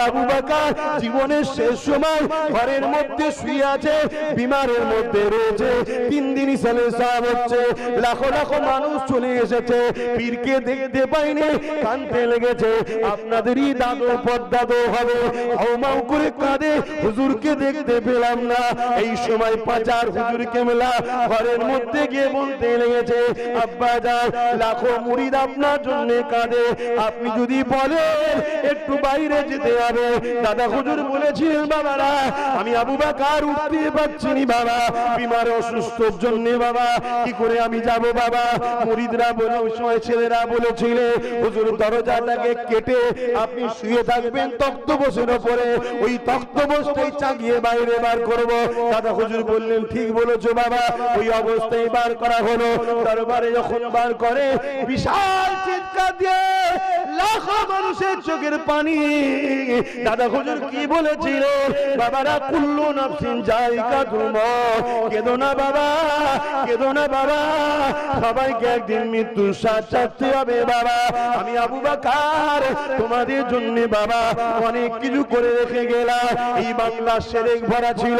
আবু বকর জীবনের শেষ সময় ঘরের মধ্যে শুয়ে আছে, বিমারের মধ্যে রয়েছে। 3 দিন সালে সাহেব হচ্ছে, লাখো লাখো মানুষ চলে এসেছে, পীরকে দেখতে পাইনি, কাঁদতে লেগেছে। আপনাদেরই দাদু পদ্দাদু হবে, হাউমাউ করে কাঁদে, হুজুরকে দেখতে পেলাম না। এই সময় পাচার হুজুর কেমলা ঘরের মধ্যে গিয়ে বলতে লেগেছে, আব্বা জান লাখো মুরিদ আপনার জন্য কাঁদে, আপনি যদি বলেন একটু বাইরে যেতে হবে। দাদা হুজুর বলেছিলেন, বাবারা আমি আবু বকর উঠতে পারছি না বাবা, বিমার অসুস্থর জন্য বাবা, কি করে আমি যাব বাবা। মুরিদরা বলে, ওই সময় ছেলেরা বলেছিল, হুজুর দরজাটাকে কেটে আপনি শুয়ে থাকবেন তক্তপোষের উপরে, ওই তক্তপোষটাই চাগিয়ে বাইরে বার করব। দাদা হুজুর বললেন, ঠিক বলেছো বাবা। ওই অবস্থায় বার করা হলো। দরবারে যখন বার করে, বিশাল চিৎকার দিয়ে লাখো মানুষের চোখের পানি। দাদা হুজুর কি বলেছিলেন, বাবারা কুল্লু নাফসিন যায়িকাতুল মউত, কেঁদো না বাবা, কেঁদো না বাবা, সবাইকে একদিন মৃত্যুর স্বাদ চাখতে হবে বাবা। আমি আবু বকর তোমাদের জন্য বাবা অনেক কিছু করে রেখে গেলাম। এই বাংলা সেরেক ভরা ছিল।